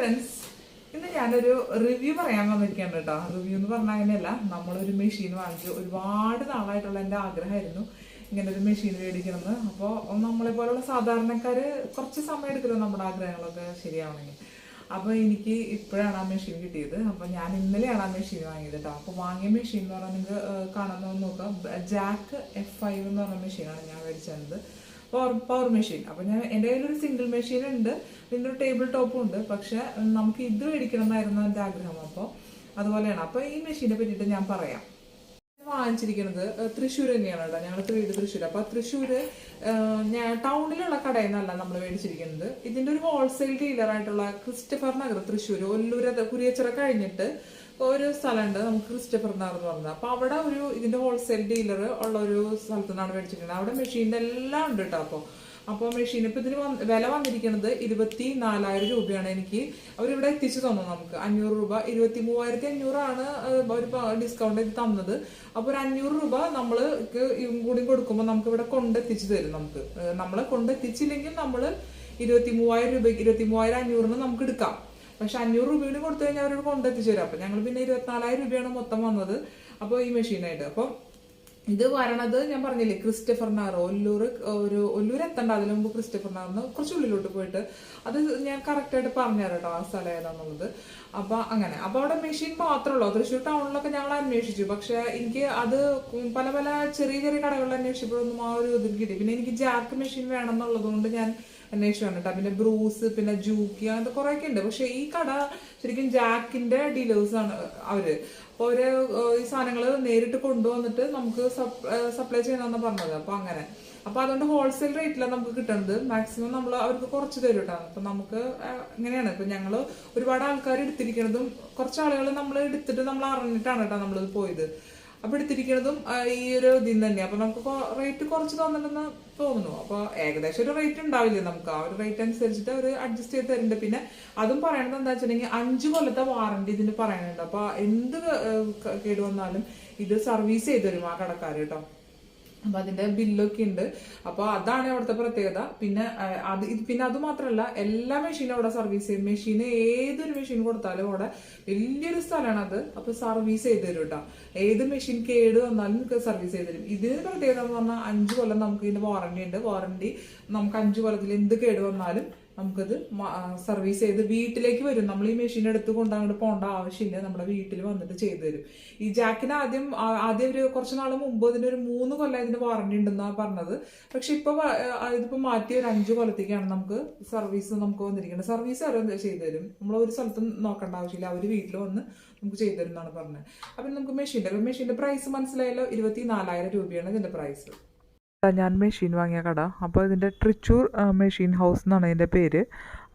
Friends, ഇന്ന് ഞാനൊരു review പറയാൻ വന്നിരിക്കുകയാണ് കേട്ടോ. റിവ്യൂ എന്ന് പറഞ്ഞാൽ അങ്ങനെയല്ല, നമ്മളൊരു മെഷീൻ വാങ്ങിച്ചു. ഒരുപാട് നാളായിട്ടുള്ള എൻ്റെ ആഗ്രഹമായിരുന്നു ഇങ്ങനെ ഒരു മെഷീൻ മേടിക്കണമെന്ന്. അപ്പോൾ നമ്മളെ പോലുള്ള സാധാരണക്കാർ കുറച്ച് സമയം എടുക്കുമല്ലോ നമ്മുടെ ആഗ്രഹങ്ങളൊക്കെ ശരിയാവണമെങ്കിൽ. അപ്പോൾ എനിക്ക് ഇപ്പോഴാണ് ആ മെഷീൻ കിട്ടിയത്. അപ്പോൾ ഞാൻ ഇന്നലെയാണ് ആ മെഷീൻ വാങ്ങിയത് കേട്ടോ. അപ്പോൾ വാങ്ങിയ മെഷീൻ എന്ന് പറഞ്ഞാൽ നിങ്ങൾക്ക് കാണാൻ നോക്കാം, ജാക്ക് F5 എന്ന് പറഞ്ഞ മെഷീനാണ് ഞാൻ മേടിച്ചത്. Power machine. അപ്പോൾ ഞാൻ എൻ്റെ കയ്യിലൊരു സിംഗിൾ മെഷീൻ ഉണ്ട്, പിന്നെ ഒരു ടേബിൾ ടോപ്പും ഉണ്ട്. പക്ഷെ നമുക്ക് ഇത് മേടിക്കണം എന്നായിരുന്നു എൻ്റെ ആഗ്രഹം. അപ്പോൾ അതുപോലെയാണ്. അപ്പോൾ ഈ മെഷീനെ പറ്റിയിട്ട് ഞാൻ പറയാം. വാങ്ങിച്ചിരിക്കുന്നത് തൃശ്ശൂർ തന്നെയാണ് കേട്ടോ. ഞങ്ങളുടെ വീട് തൃശ്ശൂർ. അപ്പോൾ തൃശ്ശൂർ ഞാൻ ടൗണിലുള്ള കടയിൽ നിന്നല്ല നമ്മൾ മേടിച്ചിരിക്കുന്നത്. ഇതിൻ്റെ ഒരു ഹോൾസെയിൽ ഡീലറായിട്ടുള്ള ക്രിസ്റ്റഫർ നഗർ, തൃശ്ശൂർ ഒല്ലൂർ കുരിയച്ചിറ കഴിഞ്ഞിട്ട് ഒരു സ്ഥലമുണ്ട് നമുക്ക്, ക്രിസ്റ്റഫർ നഗർ എന്ന് പറഞ്ഞത്. അപ്പോൾ അവിടെ ഒരു ഇതിൻ്റെ ഹോൾസെയിൽ ഡീലർ ഉള്ള ഒരു സ്ഥലത്തു നിന്നാണ് മേടിച്ചിരിക്കുന്നത്. അവിടെ മെഷീൻ്റെ എല്ലാം ഉണ്ട് കേട്ടോ. അപ്പോൾ മെഷീൻ ഇപ്പോൾ ഇതിന് വില വന്നിരിക്കുന്നത് 24,000 രൂപയാണ്. എനിക്ക് അവരിവിടെ എത്തിച്ചു തന്നു. നമുക്ക് 500 രൂപ, 23,500 ഒരു ഡിസ്കൗണ്ട് തന്നത്. അപ്പോൾ ഒരു 500 രൂപ നമ്മൾ കൂടി കൊടുക്കുമ്പോൾ നമുക്ക് ഇവിടെ കൊണ്ടെത്തിച്ചു തരും. നമ്മൾ കൊണ്ടെത്തിച്ചില്ലെങ്കിൽ നമ്മൾ 23,000 രൂപയ്ക്ക് 23,500 നമുക്ക് എടുക്കാം. പക്ഷെ 500 രൂപ കൂടി കൊടുത്തു കഴിഞ്ഞാൽ അവരോട് കൊണ്ടെത്തിച്ചു തരും. അപ്പം ഞങ്ങൾ പിന്നെ 24,000 രൂപയാണ് മൊത്തം വന്നത്. അപ്പോൾ ഈ മെഷീനായിട്ട് അപ്പം ഇത് വരണത് ഞാൻ പറഞ്ഞില്ലേ, ക്രിസ്റ്റഫർ നഗർ ഒല്ലൂർ എത്തണ്ട, അതിന് മുമ്പ് ക്രിസ്റ്റഫർ നഗറിന് കുറച്ച് ഉള്ളിലോട്ട് പോയിട്ട് അത് ഞാൻ കറക്റ്റായിട്ട് പറഞ്ഞുതരാം കേട്ടോ ആ സ്ഥലം ഏതാന്നുള്ളത്. അപ്പൊ അങ്ങനെ. അപ്പൊ അവിടെ മെഷീൻ മാത്രമല്ലോ. തൃശ്ശൂർ ടൗണിലൊക്കെ ഞങ്ങൾ അന്വേഷിച്ചു. പക്ഷെ എനിക്ക് അത് പല പല ചെറിയ ചെറിയ കടകളിൽ അന്വേഷിച്ചപ്പോഴൊന്നും ആ ഒരു ഇത് കിട്ടി. പിന്നെ എനിക്ക് ജാക്ക് മെഷീൻ വേണം എന്നുള്ളത് കൊണ്ട് ഞാൻ അന്വേഷിച്ചു കേട്ടോ. പിന്നെ ബ്രൂസ്, പിന്നെ ജൂക്കി, അങ്ങനത്തെ കുറെയൊക്കെ ഉണ്ട്. പക്ഷെ ഈ കട ശരിക്കും ജാക്കിന്റെ ഡീലേഴ്സ് ആണ് അവര്. അപ്പോൾ അവര് ഈ സാധനങ്ങൾ നേരിട്ട് കൊണ്ടുവന്നിട്ട് നമുക്ക് സപ്ലൈ ചെയ്യണമെന്ന് പറഞ്ഞത്. അപ്പൊ അങ്ങനെ. അപ്പൊ അതുകൊണ്ട് ഹോൾസെയിൽ റേറ്റിലാണ് നമുക്ക് കിട്ടുന്നത്. മാക്സിമം നമ്മൾ അവർക്ക് കുറച്ച് തരും കേട്ടോ. അപ്പൊ നമുക്ക് ഇങ്ങനെയാണ്. ഇപ്പൊ ഞങ്ങള് ഒരുപാട് ആൾക്കാർ എടുത്തിരിക്കുന്നതും കുറച്ച് ആളുകൾ നമ്മൾ എടുത്തിട്ട് നമ്മൾ അറിഞ്ഞിട്ടാണ് കേട്ടോ നമ്മളിത് പോയത്. അപ്പൊ എടുത്തിരിക്കുന്നതും ഈ ഒരു ഇതിൽ തന്നെ. അപ്പൊ നമുക്ക് റേറ്റ് കുറച്ച് തന്നിട്ടെന്ന് തോന്നുന്നു. അപ്പൊ ഏകദേശം ഒരു റേറ്റ് ഉണ്ടാവില്ലേ നമുക്ക്. ആ ഒരു റേറ്റ് അനുസരിച്ചിട്ട് അവർ അഡ്ജസ്റ്റ് ചെയ്ത് തരുന്നുണ്ട്. പിന്നെ അതും പറയണത് എന്താ വെച്ചിട്ടുണ്ടെങ്കിൽ 5 കൊല്ലത്തെ വാറണ്ടി ഇതിന് പറയുന്നുണ്ട്. അപ്പൊ എന്ത് കേടുവന്നാലും ഇത് സർവീസ് ചെയ്ത് തരും ആ കടക്കാർ കേട്ടോ. അപ്പൊ അതിന്റെ ബില്ലൊക്കെ ഉണ്ട്. അപ്പൊ അതാണ് അവിടുത്തെ പ്രത്യേകത. പിന്നെ അത് മാത്രമല്ല, എല്ലാ മെഷീനും അവിടെ സർവീസ് ചെയ്യും. മെഷീന് ഏതൊരു മെഷീൻ കൊടുത്താലും അവിടെ വലിയൊരു സ്ഥലമാണ് അത്. അപ്പൊ സർവീസ് ചെയ്ത് തരും കേട്ടോ. ഏത് മെഷീൻ കേട് വന്നാലും നമുക്ക് സർവീസ് ചെയ്ത് തരും. ഇതിന് പ്രത്യേകത എന്ന് പറഞ്ഞാൽ 5 കൊല്ലം നമുക്ക് ഇതിന്റെ വാറണ്ടി ഉണ്ട്. വാറണ്ടി നമുക്ക് 5 കൊല്ലത്തിൽ എന്ത് കേട് വന്നാലും നമുക്കത് സർവീസ് ചെയ്ത് വീട്ടിലേക്ക് വരും. നമ്മൾ ഈ മെഷീൻ എടുത്ത് കൊണ്ട് അങ്ങോട്ട് പോകേണ്ട ആവശ്യമില്ല. നമ്മുടെ വീട്ടിൽ വന്നിട്ട് ചെയ്തു തരും. ഈ ജാക്കിന് ആദ്യം ഒരു കുറച്ച് നാൾ മുമ്പ് ഇതിന്റെ ഒരു 3 കൊല്ലം ഇതിന് വാറണ്ടി ഉണ്ടെന്നാണ് പറഞ്ഞത്. പക്ഷെ ഇതിപ്പോ മാറ്റി ഒരു 5 കൊല്ലത്തേക്കാണ് നമുക്ക് സർവീസ് നമുക്ക് വന്നിരിക്കുന്നത്. സർവീസ് അവർ ചെയ്തു തരും. നമ്മൾ ഒരു സ്ഥലത്തും നോക്കേണ്ട ആവശ്യമില്ല. അവർ വീട്ടിൽ വന്ന് നമുക്ക് ചെയ്തു തരും എന്നാണ് പറഞ്ഞത്. അപ്പൊ നമുക്ക് മെഷീന്റെ പ്രൈസ് മനസ്സിലായല്ലോ. 24,000 രൂപയാണ് ഇതിന്റെ പ്രൈസ്. ഞാൻ മെഷീൻ വാങ്ങിയ കട. അപ്പോൾ ഇതിൻ്റെ തൃശ്ശൂർ മെഷീൻ ഹൗസ് എന്നാണ് ഇതിൻ്റെ പേര്.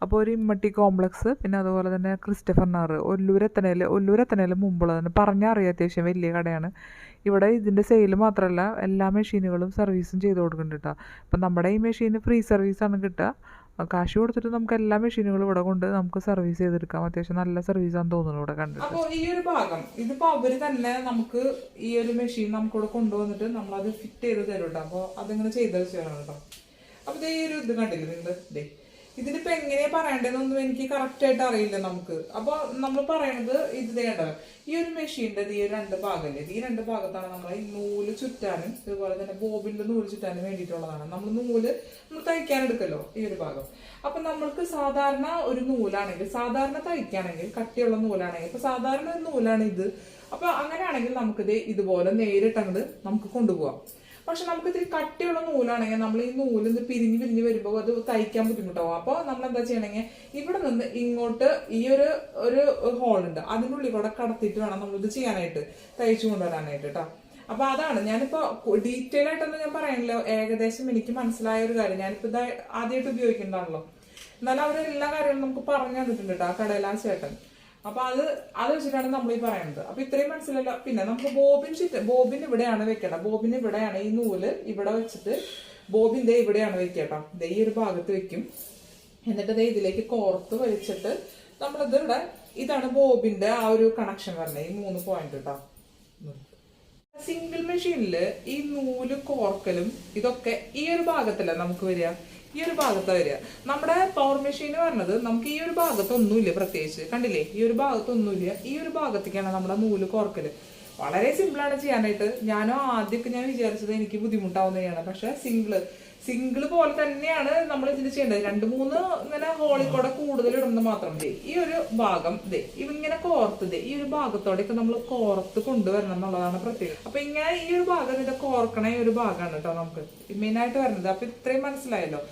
അപ്പോൾ ഒരു ഇമ്മട്ടി കോംപ്ലക്സ്, പിന്നെ അതുപോലെ തന്നെ ക്രിസ്റ്റഫർ നഗർ ഒല്ലൂരെത്തണേൽ മുമ്പുള്ളത് തന്നെ പറഞ്ഞാൽ അറിയാം. അത്യാവശ്യം വലിയ കടയാണ്. ഇവിടെ ഇതിൻ്റെ സെയിൽ മാത്രമല്ല, എല്ലാ മെഷീനുകളും സർവീസും ചെയ്ത് കൊടുക്കുന്നുണ്ട് കേട്ടോ. അപ്പം നമ്മുടെ ഈ മെഷീന് ഫ്രീ സർവീസാണ് കിട്ടുക. കാശ് കൊടുത്തിട്ട് നമുക്ക് എല്ലാ മെഷീനുകളും ഇവിടെ കൊണ്ട് നമുക്ക് സർവീസ് ചെയ്തെടുക്കാം. അത്യാവശ്യം നല്ല സർവീസാന്ന് തോന്നുന്നു ഇവിടെ കണ്ടിട്ട്. അപ്പോൾ ഈ ഒരു ഭാഗം ഇതിപ്പോ അവര് തന്നെ നമുക്ക് ഈ ഒരു മെഷീൻ നമുക്കിവിടെ കൊണ്ടുവന്നിട്ട് നമ്മളത് ഫിറ്റ് ചെയ്ത് തരും കേട്ടോ. അപ്പോൾ അതിങ്ങനെ ചെയ്ത് വെച്ചാണ് കേട്ടോ. അപ്പൊ ഈ ഒരു ഇത് കണ്ടില്ലേ നിങ്ങൾ, ഇതിനിപ്പോ എങ്ങനെയാ പറയണ്ടതെന്നൊന്നും എനിക്ക് കറക്റ്റ് ആയിട്ട് അറിയില്ല നമുക്ക്. അപ്പൊ നമ്മൾ പറയണത് ഇത് കേട്ടോ, ഈ ഒരു മെഷീന്റെ ഈ 2 ഭാഗമല്ലേ, ഈ 2 ഭാഗത്താണ് നമ്മൾ ഈ നൂല് ചുറ്റാനും ഇതുപോലെ തന്നെ ബോബിന്റെ നൂല് ചുറ്റാനും വേണ്ടിയിട്ടുള്ളതാണ്. നമ്മൾ തയ്ക്കാൻ എടുക്കല്ലോ ഈ ഒരു ഭാഗം. അപ്പൊ നമ്മൾക്ക് സാധാരണ ഒരു നൂലാണെങ്കിൽ, സാധാരണ തയ്ക്കാണെങ്കിൽ കട്ടിയുള്ള നൂലാണെങ്കിൽ, ഇപ്പൊ സാധാരണ ഒരു നൂലാണ് ഇത്. അപ്പൊ അങ്ങനെയാണെങ്കിൽ നമുക്കിത് ഇതുപോലെ നേരിട്ടങ്ങട് നമുക്ക് കൊണ്ടുപോകാം. പക്ഷെ നമുക്ക് ഇത്തിരി കട്ടിയുള്ള നൂലാണെങ്കിൽ നമ്മൾ ഈ നൂലിന്ന് പിരിഞ്ഞ് വരുമ്പോൾ അത് തയ്ക്കാൻ ബുദ്ധിമുട്ടാവും. അപ്പോൾ നമ്മൾ എന്താ ചെയ്യണമെങ്കിൽ ഇവിടെ നിന്ന് ഇങ്ങോട്ട് ഈ ഒരു ഹോളുണ്ട്, അതിനുള്ളിൽ കൂടെ കടത്തിയിട്ട് വേണം നമ്മളിത് ചെയ്യാനായിട്ട്, തയ്ച്ചു കൊണ്ടുവരാനായിട്ട് കേട്ടോ. അപ്പൊ അതാണ് ഞാനിപ്പോ ഡീറ്റെയിൽ ആയിട്ടൊന്നും ഞാൻ പറയണില്ല. ഏകദേശം എനിക്ക് മനസ്സിലായ ഒരു കാര്യം. ഞാനിപ്പോ ഇത് ആദ്യമായിട്ട് ഉപയോഗിക്കുന്നതാണല്ലോ. എന്നാലും അവരെല്ലാ കാര്യങ്ങളും നമുക്ക് പറഞ്ഞു തന്നിട്ടുണ്ട് കേട്ടോ ആ കടയിലെ ആ ചേട്ടൻ. അപ്പൊ അത് വെച്ചിട്ടാണ് നമ്മൾ ഈ പറയുന്നത്. അപ്പൊ ഇത്രയും മനസ്സിലല്ല. പിന്നെ നമുക്ക് ബോബിൻ ഇവിടെയാണ് വെക്കേണ്ടത്. ബോബിൻ ഇവിടെയാണ്, ഈ നൂല് ഇവിടെ വെച്ചിട്ട് ബോബിൻ ഇവിടെയാണ് വെക്കേട്ടോ. ഈ ഒരു ഭാഗത്ത് വെക്കും. എന്നിട്ട് ഇതിലേക്ക് കോർത്ത് വലിച്ചിട്ട് നമ്മളിത് ഇവിടെ, ഇതാണ് ബോബിന്റെ ആ ഒരു കണക്ഷൻ വരുന്നത്, ഈ 3 പോയിന്റ് കേട്ടോ. സിംഗിൾ മെഷീനിൽ ഈ നൂല് കോർക്കലും ഇതൊക്കെ ഈ ഒരു ഭാഗത്തല്ല നമുക്ക് വരിക. ഈ ഒരു ഭാഗത്ത് വരിക. നമ്മുടെ പവർ മെഷീൻ പറഞ്ഞത് നമുക്ക് ഈ ഒരു ഭാഗത്തൊന്നുമില്ല, പ്രത്യേകിച്ച് കണ്ടില്ലേ, ഈ ഒരു ഭാഗത്തൊന്നുമില്ല. ഈ ഒരു ഭാഗത്തേക്കാണ് നമ്മുടെ നൂല് കോർക്കല്. വളരെ സിമ്പിളാണ് ചെയ്യാനായിട്ട്. ഞാനും ആദ്യമൊക്കെ ഞാൻ വിചാരിച്ചത് എനിക്ക് ബുദ്ധിമുട്ടാവുന്നതാണ്, പക്ഷെ സിംഗിള് പോലെ തന്നെയാണ് നമ്മൾ ഇതിൽ ചെയ്യേണ്ടത്. 2-3 ഇങ്ങനെ ഹോളിൽ കൂടെ കൂടുതൽ ഇടുന്നത് മാത്രം. ഈ ഒരു ഭാഗം ഇങ്ങനെ കോർത്ത് ഈ ഒരു ഭാഗത്തോടെയൊക്കെ നമ്മൾ കോർത്ത് കൊണ്ടുവരണം എന്നുള്ളതാണ് പ്രത്യേകം. അപ്പൊ ഇങ്ങനെ ഈ ഒരു ഭാഗം ഇതിന്റെ കോർക്കണ ഈ ഒരു ഭാഗമാണ് കേട്ടോ നമുക്ക് മെയിൻ ആയിട്ട് വരുന്നത്. അപ്പൊ ഇത്രയും മനസ്സിലായല്ലോ.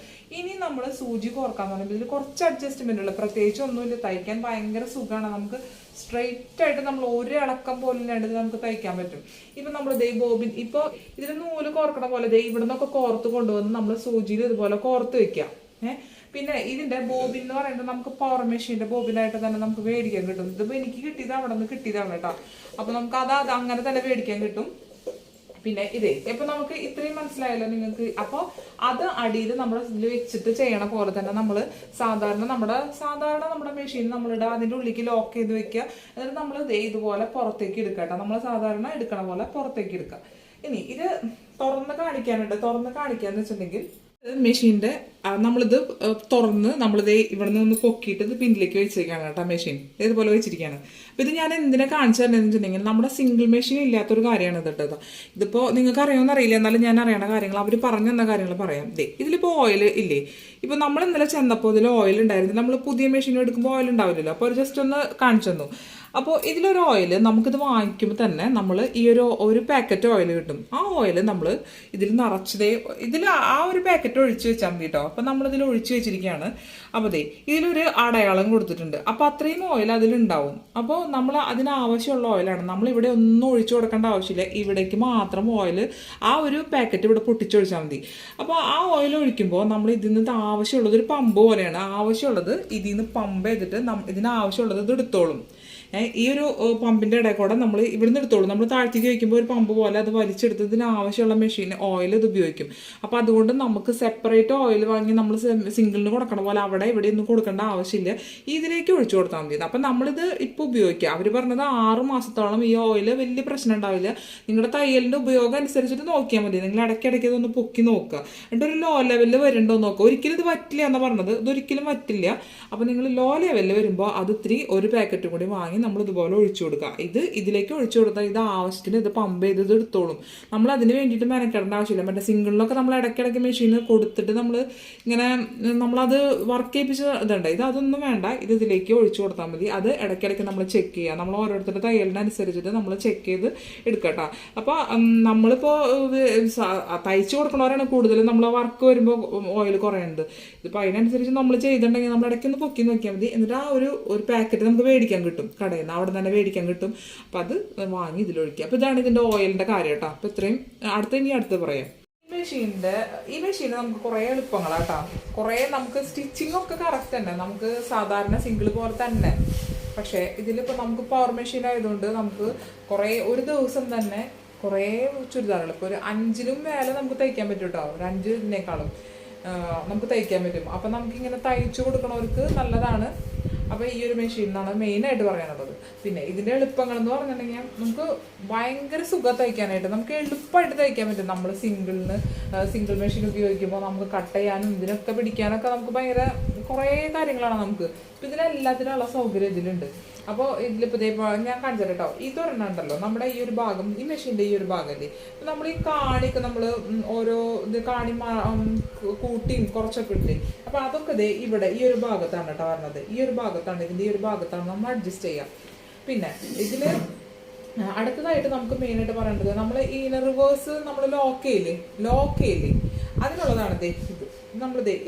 ഇനി നമ്മൾ സൂചി കോർക്കാൻ പറയുമ്പോൾ ഇതിൽ കുറച്ച് അഡ്ജസ്റ്റ്മെന്റ് ഉള്ളു, പ്രത്യേകിച്ച് ഒന്നുമില്ല. തയ്ക്കാൻ ഭയങ്കര സുഖമാണ്. നമുക്ക് സ്ട്രെയിറ്റ് ആയിട്ട് നമ്മൾ ഒരു ഇളക്കം പോലും ഇല്ലാണ്ട് നമുക്ക് തയ്ക്കാൻ പറ്റും. ഇപ്പൊ നമ്മൾ ബോബിൻ ഇപ്പൊ ഇതിന് നൂല് കോർക്കണ പോലെ ഇവിടെ നിന്നൊക്കെ കോർത്ത് കൊണ്ടുവന്ന് നമ്മൾ സൂചിയിൽ ഇതുപോലെ കോർത്ത് വെക്കാം. പിന്നെ ഇതിന്റെ ബോബിൻ എന്ന് പറയുന്നത് നമുക്ക് പവർ മെഷീന്റെ ബോബിനായിട്ട് തന്നെ നമുക്ക് മേടിക്കാൻ കിട്ടും. ഇതിപ്പോ എനിക്ക് കിട്ടിയത് അവിടെ നിന്ന് കിട്ടിയതാണ് കേട്ടോ. അപ്പൊ നമുക്ക് അത് അങ്ങനെ തന്നെ മേടിക്കാൻ കിട്ടും. പിന്നെ ഇപ്പൊ നമുക്ക് ഇത്രയും മനസ്സിലായല്ലോ നിങ്ങൾക്ക്. അപ്പൊ അത് അടിയിൽ നമ്മൾ ഇതിൽ വെച്ചിട്ട് ചെയ്യണ പോലെ തന്നെ നമ്മൾ സാധാരണ നമ്മുടെ മെഷീൻ നമ്മളിടുക, അതിന്റെ ഉള്ളിലേക്ക് ലോക്ക് ചെയ്ത് വെക്കുക. എന്നിട്ട് നമ്മൾ ഇതുപോലെ പുറത്തേക്ക് എടുക്കട്ടെ. നമ്മൾ സാധാരണ എടുക്കണ പോലെ പുറത്തേക്ക് എടുക്കുക. ഇനി ഇത് തുറന്ന് കാണിക്കാന്ന് വെച്ചിട്ടുണ്ടെങ്കിൽ മെഷീന്റെ നമ്മളിത് തുറന്ന് നമ്മളിത് ഇവിടെ നിന്ന് ഒന്ന് പൊക്കിയിട്ട് ഇത് പിന്നിലേക്ക് വെച്ചിരിക്കുകയാണ് കേട്ടോ. മെഷീൻ ഇതുപോലെ വെച്ചിരിക്കുകയാണ്. അപ്പൊ ഇത് ഞാൻ എന്തിനാ കാണിച്ചു തരുന്നതെന്ന് വെച്ചിട്ടുണ്ടെങ്കിൽ നമ്മുടെ സിംഗിൾ മെഷീൻ ഇല്ലാത്തൊരു കാര്യമാണ് ഇത് കേട്ടോ. ഇതിപ്പോ നിങ്ങൾക്ക് അറിയാമെന്ന് അറിയില്ല, എന്നാലും ഞാൻ അറിയണ കാര്യങ്ങൾ അവർ പറഞ്ഞു തന്ന കാര്യങ്ങൾ പറയാം. ഇതിലിപ്പോ ഓയിൽ ഇല്ലേ, ഇപ്പൊ നമ്മൾ ഇന്നലെ ചെന്നപ്പോൾ ഇതിൽ ഓയിൽ ഉണ്ടായിരുന്നു. നമ്മൾ പുതിയ മെഷീൻ എടുക്കുമ്പോൾ ഓയിൽ ഉണ്ടാവില്ലല്ലോ. അപ്പോൾ ജസ്റ്റ് ഒന്ന് കാണിച്ചു തന്നു. അപ്പോൾ ഇതിലൊരു ഓയിൽ നമുക്കിത് വാങ്ങിക്കുമ്പോൾ തന്നെ നമ്മൾ ഈ ഒരു പാക്കറ്റ് ഓയിൽ കിട്ടും. ആ ഓയിൽ നമ്മൾ ഇതിൽ നിറച്ചതേ ഇതിൽ ആ ഒരു പാക്കറ്റ് ഒഴിച്ചു വെച്ചാൽ മതി കേട്ടോ. അപ്പം നമ്മളിതിൽ ഒഴിച്ചു വെച്ചിരിക്കുകയാണ്. അപ്പോൾ ഇതിലൊരു അടയാളം കൊടുത്തിട്ടുണ്ട്. അപ്പോൾ അത്രയും ഓയിൽ അതിലുണ്ടാവും. അപ്പോൾ നമ്മൾ അതിനാവശ്യമുള്ള ഓയിലാണ്. നമ്മളിവിടെ ഒന്നും ഒഴിച്ചു കൊടുക്കേണ്ട ആവശ്യമില്ല. ഇവിടേക്ക് മാത്രം ഓയിൽ ആ ഒരു പാക്കറ്റ് ഇവിടെ പൊട്ടിച്ചൊഴിച്ചാൽ മതി. അപ്പോൾ ആ ഓയിൽ ഒഴിക്കുമ്പോൾ നമ്മൾ ഇതിൽ നിന്ന് ആവശ്യമുള്ളത് ഒരു പമ്പ് പോലെയാണ്. ആവശ്യമുള്ളത് ഇതിൽ നിന്ന് പമ്പ് ചെയ്തിട്ട് ഇതിനാവശ്യമുള്ളത് ഇത് എടുത്തോളും. ഈ ഒരു പമ്പിന്റെ ഇടയിൽ കൂടെ നമ്മൾ ഇവിടുന്ന് എടുത്തോളൂ. നമ്മൾ താഴ്ത്തിക്ക് വയ്ക്കുമ്പോൾ ഒരു പമ്പ് പോലെ അത് വലിച്ചെടുത്ത് ഇതിന് ആവശ്യമുള്ള മെഷീൻ ഓയിൽ ഇത് ഉപയോഗിക്കും. അപ്പൊ അതുകൊണ്ട് നമുക്ക് സെപ്പറേറ്റ് ഓയിൽ വാങ്ങി നമ്മൾ സിംഗിളിന് കൊടുക്കണ പോലെ അവിടെ ഇവിടെ ഒന്നും കൊടുക്കേണ്ട ആവശ്യമില്ല. ഇതിലേക്ക് ഒഴിച്ചു കൊടുത്താൽ മതി. അപ്പൊ നമ്മളിത് ഇപ്പൊ ഉപയോഗിക്കുക. അവർ പറഞ്ഞത് 6 മാസത്തോളം ഈ ഓയിൽ വലിയ പ്രശ്നം ഉണ്ടാവില്ല. നിങ്ങളുടെ തയ്യലിന്റെ ഉപയോഗം അനുസരിച്ചിട്ട് നോക്കിയാൽ മതി. നിങ്ങൾ ഇടയ്ക്കിടയ്ക്ക് ഇതൊന്ന് പൊക്കി നോക്കുക. എന്നിട്ട് ഒരു ലോ ലെവലിൽ വരുന്നുണ്ടോ നോക്കുക. ഒരിക്കലും ഇത് പറ്റില്ല എന്നാ പറഞ്ഞത്. ഇതൊരിക്കലും പറ്റില്ല. അപ്പൊ നിങ്ങൾ ലോ ലെവലിൽ വരുമ്പോൾ അത് ഇത്തിരി ഒരു പാക്കറ്റും കൂടി വാങ്ങി നമ്മൾ ഇതുപോലെ ഒഴിച്ചു കൊടുക്കുക. ഇതിലേക്ക് ഒഴിച്ചു കൊടുത്താൽ ഇത് ആവശ്യത്തിന് ഇത് പമ്പ് ചെയ്ത് ഇത് എടുത്തോളും. നമ്മൾ അതിന് വേണ്ടിയിട്ട് മെനക്കെടേണ്ട ആവശ്യമില്ല. മറ്റേ സിംഗിളിലൊക്കെ നമ്മൾ ഇടയ്ക്കിടയ്ക്ക് മെഷീന് കൊടുത്തിട്ട് നമ്മൾ ഇങ്ങനെ നമ്മളത് വർക്ക് ചെയ്യിപ്പിച്ച് ഇതുണ്ട്. അതൊന്നും വേണ്ട. ഇതിലേക്ക് ഒഴിച്ചു കൊടുത്താൽ മതി. അത് ഇടയ്ക്കിടയ്ക്ക് നമ്മൾ ചെക്ക് ചെയ്യുക. നമ്മൾ ഓരോരുത്തരുടെ തയ്യലിനനുസരിച്ചിട്ട് നമ്മൾ ചെക്ക് ചെയ്ത് എടുക്കട്ടോ. അപ്പോൾ നമ്മളിപ്പോൾ തയ്ച്ചു കൊടുക്കണവരാണ് കൂടുതലും നമ്മൾ വർക്ക് വരുമ്പോൾ ഓയിൽ കുറയുന്നത്. ഇതിപ്പോൾ അതിനനുസരിച്ച് നമ്മൾ ചെയ്തിട്ടുണ്ടെങ്കിൽ നമ്മൾ ഇടയ്ക്കൊന്ന് പൊക്കി നോക്കിയാൽ മതി. എന്നിട്ട് ആ ഒരു പാക്കറ്റ് നമുക്ക് മേടിക്കാൻ കിട്ടും കടയിൽ നിന്ന്. അവിടെ തന്നെ മേടിക്കാൻ കിട്ടും. അപ്പം അത് വാങ്ങി ഇതിലൊഴിക്കുക. അപ്പം ഇതാണ് ഇതിൻ്റെ ഓയിലിൻ്റെ കാര്യം കേട്ടോ. അപ്പം ഇത്രയും അടുത്ത് പറയാം. ഈ മെഷീന് നമുക്ക് കുറേ എളുപ്പങ്ങളാട്ടോ. കുറേ നമുക്ക് സ്റ്റിച്ചിങ് ഒക്കെ കറക്റ്റ് തന്നെ, നമുക്ക് സാധാരണ സിംഗിൾ പോലെ തന്നെ. പക്ഷേ ഇതിലിപ്പോൾ നമുക്ക് പവർ മെഷീൻ ആയതുകൊണ്ട് നമുക്ക് കുറേ ഒരു ദിവസം തന്നെ കുറേ ചുരിദാറുകൾ ഇപ്പോൾ ഒരു 5നും മേലെ നമുക്ക് തയ്ക്കാൻ പറ്റും കേട്ടോ. ഒരു 5-നേക്കാളും നമുക്ക് തയ്ക്കാൻ പറ്റും. അപ്പം നമുക്കിങ്ങനെ തയ്ച്ചു കൊടുക്കണവർക്ക് നല്ലതാണ്. അപ്പോൾ ഈ ഒരു മെഷീനാണ് മെയിനായിട്ട് പറയാനുള്ളത്. പിന്നെ ഇതിൻ്റെ എളുപ്പങ്ങൾ എന്ന് പറഞ്ഞിട്ടുണ്ടെങ്കിൽ നമുക്ക് ഭയങ്കര സുഖം തയ്ക്കാനായിട്ട്, നമുക്ക് എളുപ്പമായിട്ട് തയ്ക്കാൻ പറ്റും. നമ്മൾ സിംഗിൾ മെഷീൻ ഉപയോഗിക്കുമ്പോൾ നമുക്ക് കട്ട് ചെയ്യാനും ഇതിനൊക്കെ പിടിക്കാനൊക്കെ നമുക്ക് ഭയങ്കര കുറേ കാര്യങ്ങളാണ് നമുക്ക്. അപ്പം ഇതിനെല്ലാത്തിനുള്ള സൗകര്യം ഇതിലുണ്ട്. അപ്പോൾ ഇതിലിപ്പോൾ ഇതേപോലെ ഞാൻ കാണിച്ചു കേട്ടോ. ഇതൊരെണ്ണം ഉണ്ടല്ലോ നമ്മുടെ ഈ ഒരു ഭാഗം, ഈ മെഷീൻ്റെ ഈ ഒരു ഭാഗമല്ലേ, നമ്മൾ ഈ കാണിക്ക് നമ്മൾ ഓരോ ഇത് കാണി കൂട്ടിയും കുറച്ചൊക്കെ ഇട്ട്. അപ്പോൾ അതൊക്കെ ഇവിടെ ഈ ഒരു ഭാഗത്താണ് കേട്ടോ പറഞ്ഞത്. ഈ ഒരു ഭാഗത്താണ്, ഇതിൻ്റെ ഈ ഒരു ഭാഗത്താണ് നമ്മൾ അഡ്ജസ്റ്റ് ചെയ്യാം. പിന്നെ ഇതിൽ അടുത്തതായിട്ട് നമുക്ക് മെയിനായിട്ട് പറയേണ്ടത് നമ്മൾ ഈ റിവേഴ്സ് നമ്മൾ ലോക്ക് ചെയ്യില്ലേ അതിനുള്ളതാണ്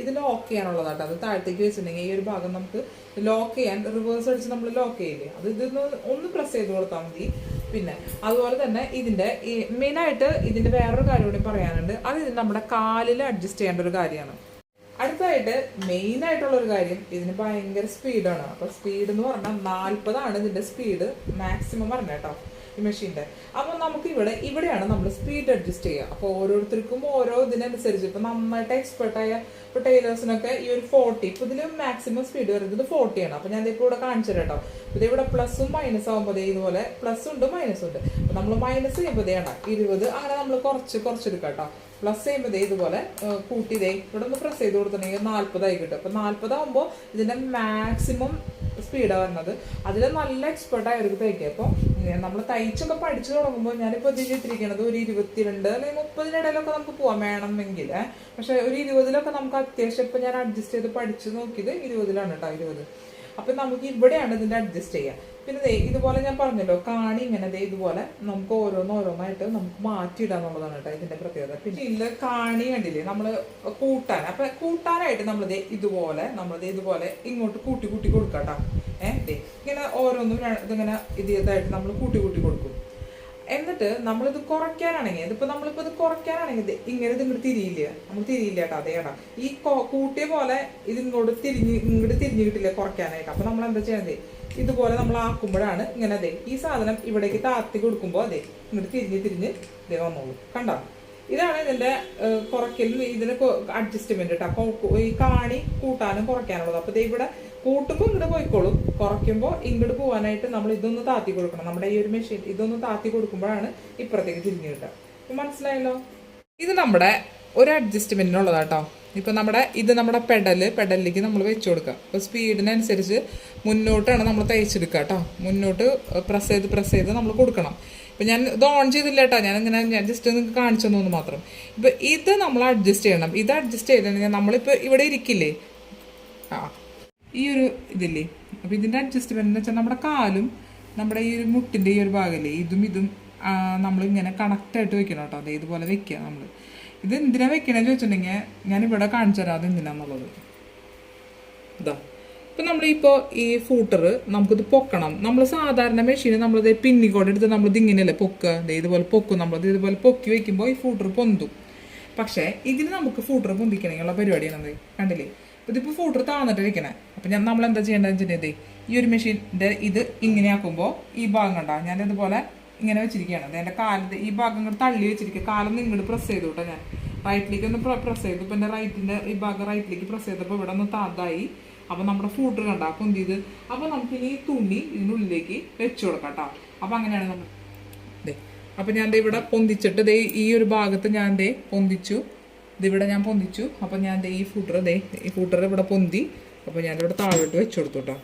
ഇത് ലോക്ക് ചെയ്യാനുള്ളതാട്ടോ. അത് താഴത്തേക്ക് വെച്ചിട്ടുണ്ടെങ്കിൽ ഈ ഒരു ഭാഗം നമുക്ക് ലോക്ക് ചെയ്യാൻ റിവേഴ്സ് അടിച്ച് നമ്മൾ ലോക്ക് ചെയ്യില്ലേ, അത് ഇതൊന്ന് ഒന്ന് പ്രസ് ചെയ്ത് കൊടുത്താൽ മതി. പിന്നെ അതുപോലെ തന്നെ ഇതിൻ്റെ ഈ മെയിനായിട്ട് ഇതിൻ്റെ വേറൊരു കാര്യം കൂടി പറയാനുണ്ട്. അത് നമ്മുടെ കാലിൽ അഡ്ജസ്റ്റ് ചെയ്യേണ്ട ഒരു കാര്യമാണ്. അടുത്തതായിട്ട് മെയിനായിട്ടുള്ളൊരു കാര്യം, ഇതിന് ഭയങ്കര സ്പീഡാണ്. അപ്പോൾ സ്പീഡ് എന്ന് പറഞ്ഞാൽ 40 ഇതിൻ്റെ സ്പീഡ് മാക്സിമം പറഞ്ഞ കേട്ടോ. ഈ മെഷീൻ്റെ. അപ്പോൾ നമുക്ക് ഇവിടെയാണ് നമ്മൾ സ്പീഡ് അഡ്ജസ്റ്റ് ചെയ്യുക. അപ്പോൾ ഓരോരുത്തർക്കും ഓരോ ഇതിനനുസരിച്ച് ഇപ്പം നന്നായിട്ട് എക്സ്പെർട്ടായ ഇപ്പോൾ ടൈലേഴ്സിനൊക്കെ ഈ ഒരു 40, ഇപ്പോൾ ഇതിൽ മാക്സിമം സ്പീഡ് വരുന്നത് 40 ആണ്. അപ്പോൾ ഞാൻ ഇപ്പോൾ ഇവിടെ കാണിച്ചു തരാം കേട്ടോ. ഇത് ഇവിടെ പ്ലസും മൈനസ് ആകുമ്പോൾ ഇതുപോലെ പ്ലസ് ഉണ്ട് മൈനസ് ഉണ്ട്. അപ്പോൾ നമ്മൾ മൈനസ് ചെയ്യുമ്പോൾ 20, അങ്ങനെ നമ്മൾ കുറച്ചെടുക്കാം കേട്ടോ. പ്ലസ് ചെയ്യുമ്പോൾ ഇതുപോലെ കൂട്ടി ഇവിടെ ഒന്ന് പ്രസ് ചെയ്ത് കൊടുത്തിട്ടുണ്ടെങ്കിൽ 40 ആയി കിട്ടും. അപ്പോൾ 40 ആകുമ്പോൾ ഇതിൻ്റെ മാക്സിമം സ്പീഡാണ് വരുന്നത്. അതിൽ നല്ല എക്സ്പെർട്ടായവർക്ക് തയ്ക്കുക. അപ്പോൾ നമ്മൾ തയ്ച്ചൊക്കെ പഠിച്ചു തുടങ്ങുമ്പോൾ ഞാനിപ്പോൾ ഇതിരിക്കുന്നത് ഒരു 22 അല്ലെങ്കിൽ 30-നിടയിലൊക്കെ നമുക്ക് പോകാൻ വേണമെങ്കിൽ. പക്ഷേ ഒരു 20-ലൊക്കെ നമുക്ക് അത്യാവശ്യം ഇപ്പം ഞാൻ അഡ്ജസ്റ്റ് ചെയ്ത് പഠിച്ചു നോക്കിയത് 20-ലാണ് കേട്ടോ, 20. അപ്പം നമുക്ക് ഇവിടെയാണ് ഇതിൻ്റെ അഡ്ജസ്റ്റ് ചെയ്യുക. പിന്നെ ഇതുപോലെ ഞാൻ പറഞ്ഞല്ലോ കാണി ഇങ്ങനെ ഇതുപോലെ നമുക്ക് ഓരോന്നായിട്ട് നമുക്ക് മാറ്റിയിടാന്നുള്ളതാണ് കേട്ടോ ഇതിന്റെ പ്രത്യേകത. പിന്നെ ഇല്ല കാണി കണ്ടില്ലേ നമ്മൾ അപ്പൊ കൂട്ടാനായിട്ട് നമ്മളിത് ഇതുപോലെ ഇങ്ങോട്ട് കൂട്ടി കൊടുക്കാം കേട്ടോ. ഇങ്ങനെ ഓരോന്നും ഇതിങ്ങനെ ഇതായിട്ട് നമ്മൾ കൂട്ടി കൊടുക്കും. എന്നിട്ട് നമ്മളിത് കുറയ്ക്കാനാണെങ്കിൽ നമ്മളിപ്പോ ഇത് കുറയ്ക്കാനാണെങ്കിൽ ഇങ്ങനെ ഇങ്ങോട്ട് തിരിയില്ല കേട്ടോ. അതേടാ ഈ കൂട്ടിയ പോലെ ഇത് ഇങ്ങോട്ട് തിരിഞ്ഞു കിട്ടില്ല കുറയ്ക്കാനായിട്ട്. അപ്പൊ നമ്മൾ എന്താ ചെയ്യണത്, ഇതുപോലെ നമ്മൾ ആക്കുമ്പോഴാണ് ഇങ്ങനെ ഈ സാധനം ഇവിടേക്ക് താത്തി കൊടുക്കുമ്പോൾ ഇങ്ങോട്ട് തിരിഞ്ഞ് വന്നോളൂ. കണ്ടോ, ഇതാണ് ഇതിന്റെ കുറയ്ക്കലും ഇതിന് അഡ്ജസ്റ്റ്മെന്റ് കേട്ടോ. ഈ കാണി കൂട്ടാനും കുറയ്ക്കാനുള്ളത്. അപ്പൊ ഇവിടെ കൂട്ടുമ്പോൾ ഇങ്ങോട്ട് പോയിക്കോളും, കുറയ്ക്കുമ്പോൾ ഇങ്ങോട്ട് പോകാനായിട്ട് നമ്മൾ ഇതൊന്ന് താത്തി കൊടുക്കണം. നമ്മുടെ ഈ ഒരു മെഷീൻ ഇതൊന്ന് താത്തി കൊടുക്കുമ്പോഴാണ് ഇപ്പുറത്തേക്ക് തിരിഞ്ഞു കിട്ടുക. മനസ്സിലായല്ലോ, ഇത് നമ്മുടെ ഒരു അഡ്ജസ്റ്റ്മെന്റിനുള്ളതാട്ടോ. ഇപ്പൊ നമ്മുടെ പെഡലിലേക്ക് നമ്മൾ വെച്ചു കൊടുക്കുക. അപ്പോൾ സ്പീഡിനനുസരിച്ച് മുന്നോട്ടാണ് നമ്മൾ തയ്ച്ചെടുക്കുക കേട്ടോ. മുന്നോട്ട് പ്രസ് ചെയ്ത് നമ്മൾ കൊടുക്കണം. ഇപ്പം ഞാൻ ഇത് ഓൺ ചെയ്തില്ല കേട്ടോ, ഞാൻ ജസ്റ്റ് നിങ്ങൾക്ക് കാണിച്ചു തന്നു മാത്രം. ഇപ്പം ഇത് നമ്മൾ അഡ്ജസ്റ്റ് ചെയ്യണം. ഇത് അഡ്ജസ്റ്റ് ചെയ്തിട്ടുണ്ടെങ്കിൽ നമ്മളിപ്പോൾ ഇവിടെ ഇരിക്കില്ലേ, ഈ ഒരു ഇതില്ലേ, അപ്പോൾ ഇതിൻ്റെ അഡ്ജസ്റ്റ്മെന്റ് എന്ന് വെച്ചാൽ നമ്മുടെ കാലും നമ്മുടെ ഈ ഒരു മുട്ടിൻ്റെ ഈ ഒരു ഭാഗമില്ലേ, ഇതും നമ്മളിങ്ങനെ കണക്റ്റായിട്ട് വെക്കണം കേട്ടോ. ഇതുപോലെ വെക്കുക. നമ്മൾ ഇത് എന്തിനാണ് വെക്കണമെന്ന് ചോദിച്ചിട്ടുണ്ടെങ്കിൽ ഞാനിവിടെ കാണിച്ചു തരാം അത് എന്തിനാന്നുള്ളത്. ഇപ്പം നമ്മളിപ്പോൾ ഈ ഫൂട്ടർ നമുക്കിത് പൊക്കണം. നമ്മൾ സാധാരണ മെഷീന് നമ്മളിത് പിന്നിക്കോടെ എടുത്ത് നമ്മളിത് ഇങ്ങനെയല്ലേ പൊക്കുക. ഇതുപോലെ പൊക്കും. നമ്മളിത് ഇതുപോലെ പൊക്കി വെക്കുമ്പോൾ ഈ ഫൂട്ടർ പൊന്തും. പക്ഷേ ഇതിന് നമുക്ക് ഫൂട്ടർ പൊന്തിക്കണമെങ്കിലുള്ള പരിപാടിയാണത്. കണ്ടില്ലേ, ഇതിപ്പോൾ ഫൂട്ടർ താന്നിട്ട് വെക്കണേ. അപ്പം നമ്മൾ എന്താ ചെയ്യേണ്ടതെന്ന് വെച്ചിട്ടുണ്ടെങ്കിൽ ഈ ഒരു മെഷീൻ്റെ ഇത് ഇങ്ങനെ ആക്കുമ്പോൾ ഈ ഭാഗം കണ്ടാ ഞാൻ ഇതുപോലെ ഇങ്ങനെ വെച്ചിരിക്കുകയാണ്. എൻ്റെ കാലിൻ്റെ ഈ ഭാഗം ഇങ്ങോട്ട് തള്ളി വെച്ചിരിക്കുക. കാലൊന്ന് ഇങ്ങോട്ട് പ്രസ് ചെയ്തു കേട്ടോ. ഞാൻ റൈറ്റിലേക്ക് ഒന്ന് പ്രസ് ചെയ്തു. ഇപ്പം എൻ്റെ റൈറ്റിൻ്റെ ഈ ഭാഗം റൈറ്റിലേക്ക് പ്രസ് ചെയ്തപ്പോൾ ഇവിടെ ഒന്ന് താതായി. അപ്പം നമ്മുടെ ഫൂട്ടർ കണ്ടാ പൊന്തിയത്. അപ്പോൾ നമുക്കിനി ഈ തുണി ഇതിനുള്ളിലേക്ക് വെച്ചു കൊടുക്കാം കേട്ടോ. അപ്പം അങ്ങനെയാണ് നമ്മൾ അപ്പം ഞാൻ ഇവിടെ പൊന്തിച്ചിട്ട് ഈ ഒരു ഭാഗത്ത് ഞാൻ പൊന്തിച്ചു. ഇതിവിടെ ഞാൻ പൊന്തിച്ചു. അപ്പം ഞാൻ ഈ ഫൂട്ടർ ഇവിടെ പൊന്തി. അപ്പോൾ ഞാനിവിടെ താഴോട്ട് വെച്ചു കൊടുത്തു കേട്ടോ.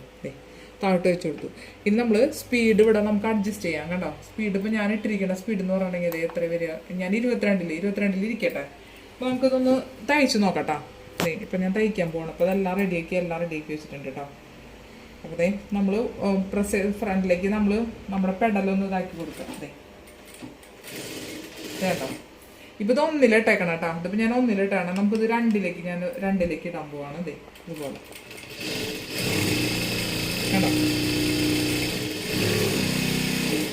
താഴോട്ട് വെച്ചു കൊടുത്തു. ഇനി നമ്മൾ സ്പീഡ് ഇവിടെ നമുക്ക് അഡ്ജസ്റ്റ് ചെയ്യാം. കണ്ടോ, സ്പീഡ് ഇപ്പോൾ ഞാൻ ഇട്ടിരിക്കുന്ന സ്പീഡ് എന്ന് പറഞ്ഞിട്ടുണ്ടെങ്കിൽ എത്ര വരിക, ഞാൻ 22 ഇരിക്കട്ടെ. അപ്പോൾ നമുക്കിതൊന്ന് തയ്ച്ചു നോക്കട്ടോ. ഇപ്പം ഞാൻ തയ്ക്കാൻ പോകണം. അപ്പോൾ അതെല്ലാം റെഡിയാക്കി വെച്ചിട്ടുണ്ട് കേട്ടോ. അപ്പോൾ നമ്മൾ ഫ്രണ്ടിലേക്ക് നമ്മുടെ പെഡലൊന്ന് ഇതാക്കി കൊടുക്കാം. കേട്ടോ, ഇപ്പം ഇത് 1-ലിട്ടേക്കണം കേട്ടോ. ഇതിപ്പോൾ ഞാൻ 1-ലിട്ടാണ്. നമുക്കിത് 2-ലേക്ക് ഇടാൻ പോവാണ്. ഇതുപോലെ കേട്ടോ.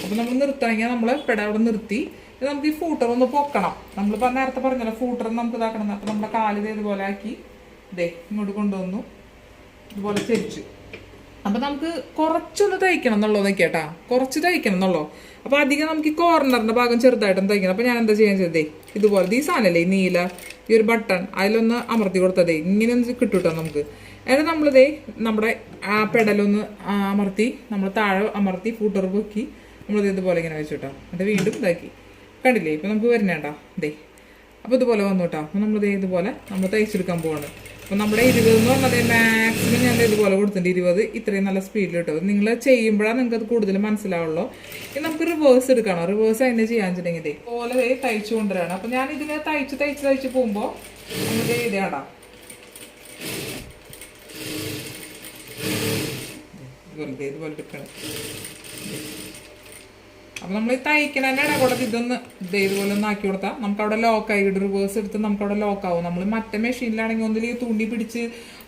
അപ്പം നമ്മൾ നിർത്തണമെങ്കിൽ നമ്മൾ പെട അവിടെ നിർത്തി നമുക്ക് ഈ ഫൂട്ടർ ഒന്ന് പൊക്കണം. നമ്മളിപ്പോൾ നേരത്തെ പറഞ്ഞല്ലോ ഫൂട്ടർ നമുക്ക് ഇതാക്കണം. അപ്പം നമ്മുടെ കാല് ഇതുപോലെ ആക്കി ഇങ്ങോട്ട് കൊണ്ടുവന്നു, ഇതുപോലെ ചരിച്ചു. അപ്പം നമുക്ക് കുറച്ചൊന്ന് തയ്ക്കണം എന്നുള്ളത് കേട്ടാ, കുറച്ച് തയ്ക്കണം എന്നുള്ളൂ. അപ്പോൾ അധികം നമുക്ക് ഈ കോർണറിൻ്റെ ഭാഗം ചെറുതായിട്ടൊന്ന് തയ്ക്കണം. അപ്പോൾ ഞാൻ എന്താ ചെയ്യാൻ ചെയ്തേ, ഇതുപോലെ ഈ സാധനമല്ലേ ഈ നീല ഈ ഒരു ബട്ടൺ അതിലൊന്ന് അമർത്തി കൊടുത്തതേ ഇങ്ങനെ ഒന്ന് കിട്ടുട്ടോ നമുക്ക്. എന്നിട്ട് നമ്മളിതേ നമ്മുടെ ആ പെടലൊന്ന് അമർത്തി നമ്മൾ താഴെ അമർത്തി ഫൂട്ടർ പൊക്കി നമ്മളിത് ഇതുപോലെ ഇങ്ങനെ വെച്ചു കേട്ടോ. അത് വീണ്ടും ഇതാക്കി. കണ്ടില്ലേ, ഇപ്പം നമുക്ക് വരുന്നേട്ടാ. അപ്പോൾ ഇതുപോലെ വന്നു കേട്ടോ. അപ്പോൾ നമ്മളിത് ഇതുപോലെ നമ്മൾ തയ്ച്ചെടുക്കാൻ പോവാണ്. അപ്പോൾ നമ്മുടെ 20 എന്ന് പറഞ്ഞത് മാക്സിമം ഞാൻ ഇതുപോലെ കൊടുത്തിട്ടുണ്ട്. 20 ഇത്രയും നല്ല സ്പീഡിൽ കിട്ടും. നിങ്ങൾ ചെയ്യുമ്പോഴാണ് നിങ്ങൾക്ക് അത് കൂടുതൽ മനസ്സിലാവുള്ളൂ. ഇനി നമുക്ക് റിവേഴ്സ് എടുക്കണം. റിവേഴ്സ് അതിനെ ചെയ്യാൻ വെച്ചിട്ടുണ്ടെങ്കിൽ ഇതുപോലെ തയ്ച്ചു കൊണ്ടുവരാണ്. അപ്പോൾ ഞാൻ ഇതിനെ തയ്ച്ച് പോകുമ്പോൾ നമുക്ക് ഇതാടാ ഇതുപോലെ എടുക്കണം. അപ്പം നമ്മൾ ഈ തയ്ക്കണേൻ്റെ കൂടെ ഇതുപോലെ ഒന്ന് ആക്കി കൊടുത്താൽ നമുക്ക് അവിടെ ലോക്കായി കിട്ടും. റിവേഴ്സ് എടുത്ത് നമുക്ക് അവിടെ ലോക്കാവും. നമ്മൾ മറ്റേ മെഷീനിലാണെങ്കിൽ ഒന്നിൽ തുണി പിടിച്ച്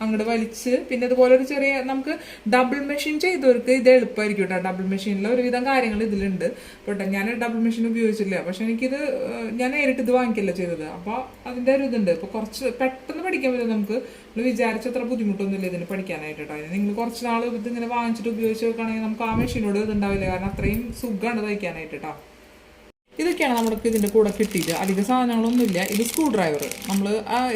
അങ്ങോട്ട് വലിച്ച് പിന്നെ ഇതുപോലെ ഒരു ചെറിയ നമുക്ക് ഡബിൾ മെഷീൻ ചെയ്തവർക്ക് ഇത് എളുപ്പമായിരിക്കും കേട്ടോ. ഡബിൾ മെഷീനിൽ ഒരുവിധം കാര്യങ്ങൾ ഇതിലുണ്ട്. പോട്ടെ, ഞാൻ ഡബിൾ മെഷീൻ ഉപയോഗിച്ചില്ല. പക്ഷെ എനിക്കിത് ഞാൻ നേരിട്ട് ഇത് വാങ്ങിക്കല്ല ചെയ്തത്. അപ്പോൾ അതിൻ്റെ ഒരു ഇതുണ്ട്. ഇപ്പോൾ കുറച്ച് പെട്ടെന്ന് പഠിക്കാൻ പറ്റും. നമുക്ക് വിചാരിച്ചത്ര ബുദ്ധിമുട്ടൊന്നുമില്ല ഇതിന് പഠിക്കാനായിട്ട് കേട്ടോ. നിങ്ങൾ കുറച്ച് നാൾ ഇതിങ്ങനെ വാങ്ങിച്ചിട്ട് ഉപയോഗിച്ച് നോക്കുകയാണെങ്കിൽ നമുക്ക് ആ മെഷീനോട് ഇതുണ്ടാവില്ല. കാരണം അത്രയും സുഖമാണ് വയ്ക്കാനായിട്ട് കേട്ടോ. ഇതൊക്കെയാണ് നമുക്ക് ഇതിൻ്റെ കൂടെ കിട്ടിയിട്ട്. അധിക സാധനങ്ങളൊന്നുമില്ല. ഇത് സ്ക്രൂ ഡ്രൈവർ, നമ്മൾ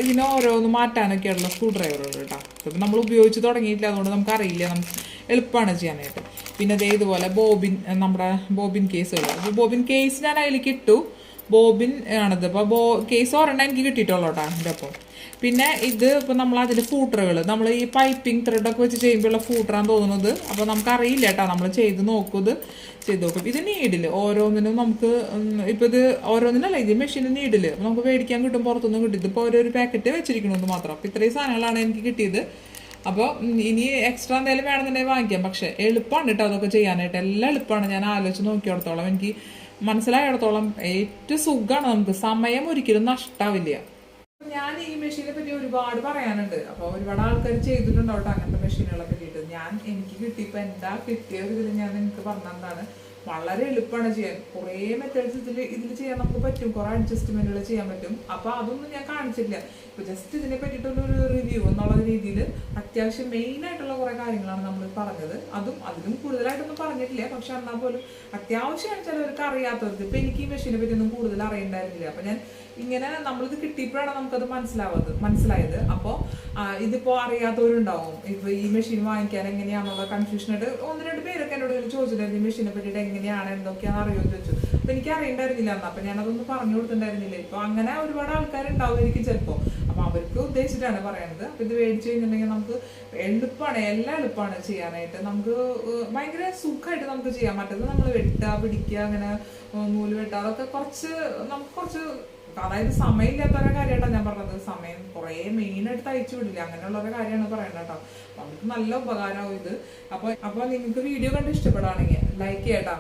ഇതിനെ ഓരോന്ന് മാറ്റാനൊക്കെയുള്ള സ്ക്രൂ ഡ്രൈവറുകൾ കേട്ടോ. ഇപ്പം നമ്മൾ ഉപയോഗിച്ച് തുടങ്ങിയിട്ടില്ല, അതുകൊണ്ട് നമുക്കറിയില്ല, നമുക്ക് എളുപ്പമാണ് ചെയ്യാനായിട്ട്. പിന്നെ അതേ ഇതുപോലെ ബോബിൻ, നമ്മുടെ ബോബിൻ കേസുകൾ. അപ്പോൾ ബോബിൻ കേസ് ഞാൻ അതിലേക്ക് ഇട്ടു. ബോബിൻ ആണിത്. അപ്പോൾ കേസ് ഒരെണ്ണം എനിക്ക് കിട്ടിയിട്ടുള്ളൂ കേട്ടോ ഇതിൻ്റെ ഒപ്പം. പിന്നെ ഇത് ഇപ്പം നമ്മൾ അതിൽ ഫൂട്ടറുകൾ, നമ്മൾ ഈ പൈപ്പിംഗ് ത്രെഡൊക്കെ വെച്ച് ചെയ്യുമ്പോഴുള്ള ഫൂട്ടറാന്ന് തോന്നുന്നത്. അപ്പോൾ നമുക്കറിയില്ല കേട്ടോ, നമ്മൾ ചെയ്ത് നോക്കും, ഇത് നീഡിൽ ഓരോന്നിനും നമുക്ക് ഇപ്പം ഇത് ഓരോന്നിനല്ല, ഇത് മെഷീൻ നീഡിൽ നമുക്ക് മേടിക്കാൻ കിട്ടും, പുറത്തൊന്നും കിട്ടും. ഇതിപ്പോൾ ഓരോ പാക്കറ്റ് വെച്ചിരിക്കണമെന്ന് മാത്രം. അപ്പോൾ ഇത്രയും സാധനങ്ങളാണ് എനിക്ക് കിട്ടിയത്. അപ്പോൾ ഇനി എക്സ്ട്രാ എന്തെങ്കിലും വേണമെന്നുണ്ടെങ്കിൽ വാങ്ങിക്കാം. പക്ഷേ എളുപ്പമാണ് കേട്ടോ അതൊക്കെ ചെയ്യാനായിട്ട്, എല്ലാം എളുപ്പമാണ്. ഞാൻ ആലോചിച്ച് നോക്കിയിടത്തോളം, എനിക്ക് മനസ്സിലായിടത്തോളം ഏറ്റവും സുഖമാണ്. നമുക്ക് സമയം ഒരിക്കലും നഷ്ടാവില്ല. ഞാൻ ഈ മെഷീനെ പറ്റി ഒരുപാട് പറയാനുണ്ട്. അപ്പോൾ ഒരുപാട് ആൾക്കാർ ചെയ്തിട്ടുണ്ടാവട്ടെ അങ്ങനത്തെ മെഷീനുകളെ പറ്റിയിട്ട്. എനിക്ക് കിട്ടിയപ്പോൾ എന്താ കിട്ടിയ ഒരു ഇതിൽ ഞാൻ നിങ്ങൾക്ക് പറഞ്ഞതാണ്. വളരെ എളുപ്പമാണ് ചെയ്യാൻ. കുറേ മെത്തേഡ്സ് ഇതിൽ ചെയ്യാൻ നമുക്ക് പറ്റും, കുറേ അഡ്ജസ്റ്റ്മെന്റുകൾ ചെയ്യാൻ പറ്റും. അപ്പോൾ അതൊന്നും ഞാൻ കാണിച്ചില്ല. ഇപ്പോൾ ജസ്റ്റ് ഇതിനെ പറ്റിയിട്ടുള്ളൊരു റിവ്യൂ എന്നുള്ള രീതിയിൽ അത്യാവശ്യം മെയിൻ ആയിട്ടുള്ള കുറേ കാര്യങ്ങളാണ് നമ്മൾ പറഞ്ഞത്. അതിലും കൂടുതലായിട്ടൊന്നും പറഞ്ഞിട്ടില്ല. പക്ഷെ എന്നാൽ പോലും അത്യാവശ്യം ചിലവർക്ക് അറിയാത്തവർക്ക്, ഇപ്പം എനിക്ക് ഈ മെഷീനെ പറ്റിയൊന്നും കൂടുതൽ അറിയണ്ടായിരുന്നില്ല. അപ്പം ഞാൻ ഇങ്ങനെ നമ്മളിത് കിട്ടിയപ്പോഴാണ് നമുക്കത് മനസ്സിലായത്. അപ്പോൾ ഇതിപ്പോൾ അറിയാത്തവരുണ്ടാവും. ഇപ്പോൾ ഈ മെഷീൻ വാങ്ങിക്കാൻ എങ്ങനെയാണെന്നുള്ള കൺഫ്യൂഷനായിട്ട് 1-2 പേരൊക്കെ എന്നോട് ചോദിച്ചിട്ടുണ്ടായിരുന്നു, ഈ മെഷീനെ പറ്റിയിട്ട് എങ്ങനെയാണ് എന്തൊക്കെയാണെന്ന് അറിയുമെന്ന് ചോദിച്ചു. അപ്പോൾ എനിക്ക് അറിയണ്ടായിരുന്നില്ല അന്ന്. അപ്പം ഞാനതൊന്നും പറഞ്ഞു കൊടുത്തിട്ടുണ്ടായിരുന്നില്ല. ഇപ്പോൾ അങ്ങനെ ഒരുപാട് ആൾക്കാരുണ്ടാവുമായിരിക്കും ചിലപ്പോൾ. അപ്പോൾ അവർക്ക് ഉദ്ദേശിച്ചിട്ടാണ് പറയുന്നത്. അപ്പോൾ ഇത് മേടിച്ചു കഴിഞ്ഞിട്ടുണ്ടെങ്കിൽ നമുക്ക് എളുപ്പമാണ്, എല്ലാം എളുപ്പമാണ് ചെയ്യാനായിട്ട്. നമുക്ക് ഭയങ്കര സുഖമായിട്ട് നമുക്ക് ചെയ്യാം. മറ്റേത് നമ്മൾ വെട്ടുക, പിടിക്കുക, അങ്ങനെ നൂല് വെട്ടുക, അതൊക്കെ നമുക്ക് കുറച്ച് അതായത് സമയമില്ലാത്ത കാര്യമായിട്ടാണ് ഞാൻ പറഞ്ഞത്. സമയം കുറേ മെയിനായിട്ട് തയ്ച്ചു വിടില്ല, അങ്ങനെയുള്ള കാര്യമാണ് പറയുന്നത് കേട്ടോ. നമുക്ക് നല്ല ഉപകാരമാവും ഇത്. അപ്പോൾ നിങ്ങൾക്ക് വീഡിയോ കണ്ട് ഇഷ്ടപ്പെടുകയാണെങ്കിൽ ലൈക്ക് ചെയ്യട്ടോ.